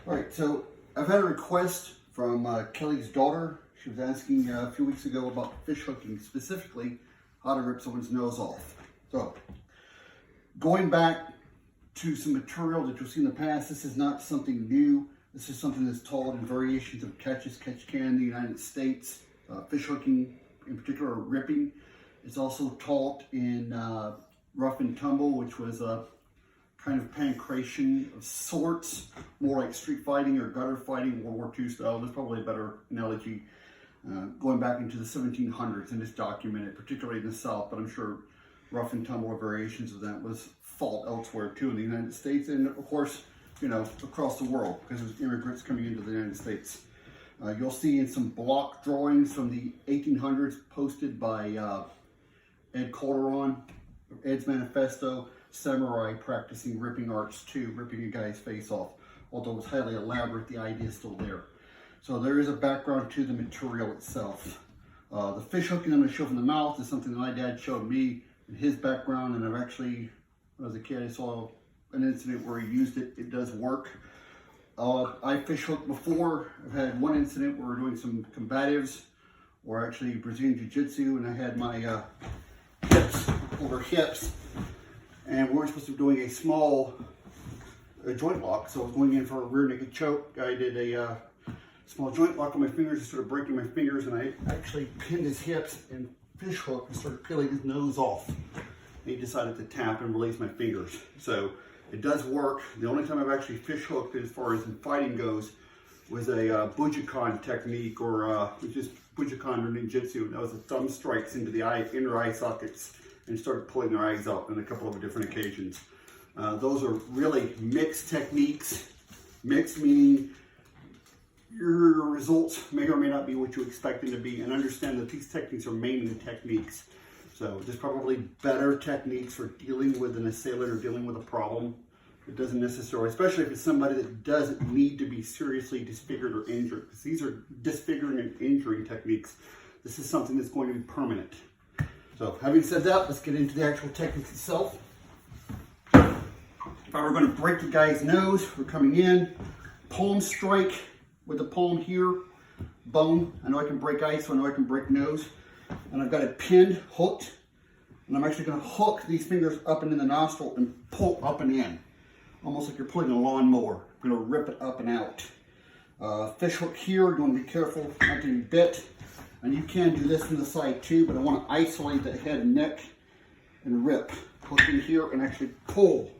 All right, so I've had a request from Kelly's daughter. She was asking a few weeks ago about fish hooking, specifically how to rip someone's nose off. So, going back to some material that you'll see in the past, this is not something new. This is something that's taught in variations of catch as catch can in the United States. Fish hooking, in particular ripping. It's also taught in rough and tumble, which was a kind of pancration of sorts, more like street fighting or gutter fighting, World War II style. There's probably a better analogy going back into the 1700s, and it's documented, particularly in the South, but I'm sure rough and tumble or variations of that was fought elsewhere too in the United States, and of course, you know, across the world, because there's immigrants coming into the United States. You'll see in some block drawings from the 1800s posted by Ed Calderon, Ed's Manifesto, samurai practicing ripping arts too, ripping a guy's face off. Although it's highly elaborate, the idea is still there. So there is a background to the material itself. The fish hooking I'm going to show from the mouth is something that my dad showed me in his background, and I've actually, when I was a kid, I saw an incident where he used it. It does work. I fish hooked before. I've had one incident where we're doing some combatives, or actually Brazilian Jiu-Jitsu, and I had my hips over hips, and we were supposed to be doing a small joint lock, so I was going in for a rear naked choke. I did a small joint lock on my fingers and started breaking my fingers, and I actually pinned his hips and fish hooked and started peeling his nose off. And he decided to tap and release my fingers. So it does work. The only time I've actually fish hooked as far as in fighting goes was a Bujinkan technique, or which is Bujinkan or ninjutsu. That was a thumb strikes into the inner eye sockets and started pulling their eyes out on a couple of different occasions. Those are really mixed techniques. Mixed meaning your results may or may not be what you expect them to be, and understand that these techniques are mainly techniques. So there's probably better techniques for dealing with an assailant or dealing with a problem. It doesn't necessarily, especially if it's somebody that doesn't need to be seriously disfigured or injured, because these are disfiguring and injuring techniques. This is something that's going to be permanent. So having said that, let's get into the actual technique itself. If I were going to break the guy's nose, we're coming in, palm strike with the palm here, bone. I know I can break ice, so I know I can break nose. And I've got it pinned, hooked, and I'm actually going to hook these fingers up and in the nostril and pull up and in, almost like you're pulling a lawnmower. I'm going to rip it up and out. Fish hook here, you want to be careful not to be bit. And you can do this from the side too, but I want to isolate the head and neck and rip. Hook in here and actually pull.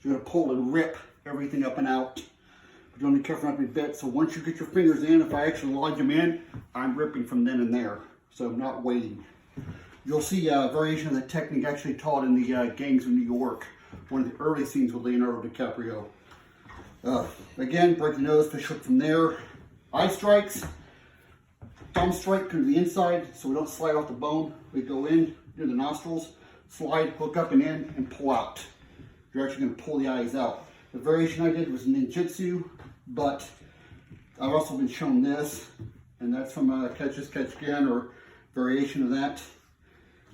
So you're going to pull and rip everything up and out. But you want to be careful not to be bit. So once you get your fingers in, if I actually lodge them in, I'm ripping from then and there. So I'm not waiting. You'll see a variation of the technique actually taught in the gangs of New York. One of the early scenes with Leonardo DiCaprio. Again, break the nose, fish hook from there. Eye strikes. Thumb strike to the inside so we don't slide off the bone. We go in near the nostrils, slide, hook up and in, and pull out. You're actually going to pull the eyes out. The variation I did was ninjutsu, but I've also been shown this, and that's from catch as catch can, or variation of that.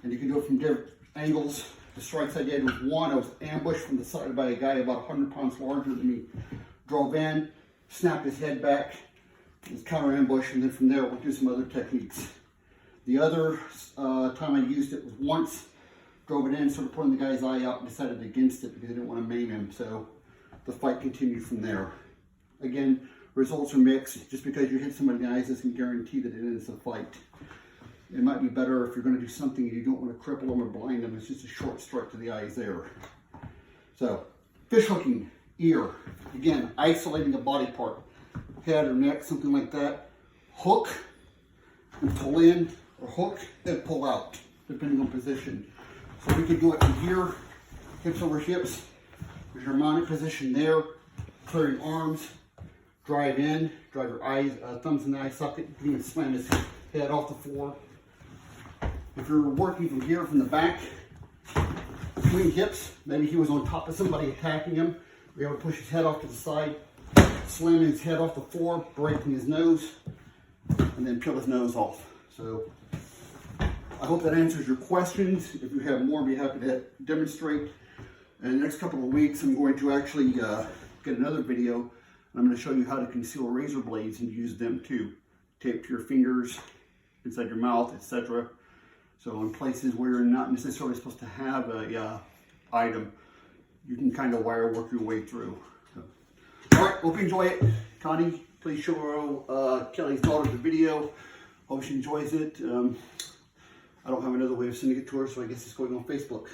And you can do it from different angles. The strikes I did was one, I was ambushed from the side by a guy about 100 pounds larger than me. Drove in, snapped his head back, his counter ambush, and then from there we'll do some other techniques. The other time I used it was once, drove it in, started pulling the guy's eye out, and decided against it because I didn't want to maim him. So the fight continued from there. Again, results are mixed. Just because you hit somebody in the eyes doesn't guarantee that it ends the fight. It might be better if you're going to do something and you don't want to cripple them or blind them. It's just a short strike to the eyes there. So, fish hooking, ear. Again, isolating a body part. Head or neck, something like that. Hook and pull in, or hook and pull out, depending on position. So we could do it from here, hips over hips. There's your mounted position there. Clearing arms. Drive in, drive your eyes, thumbs in the eye socket. You can even slam his head off the floor. If you're working from here, from the back, between hips, maybe he was on top of somebody attacking him, you're able to push his head off to the side, slam his head off the floor, breaking his nose, and then peel his nose off. So I hope that answers your questions. If you have more, I'd be happy to demonstrate. In the next couple of weeks, I'm going to actually get another video And I'm going to show you how to conceal razor blades and use them too. Tape to your fingers, inside your mouth, etc. So in places where you're not necessarily supposed to have a item, you can kind of wire work your way through. So, all right, hope you enjoy it. Connie, please show Kelly's daughter the video. Hope she enjoys it. I don't have another way of sending it to her, so I guess it's going on Facebook.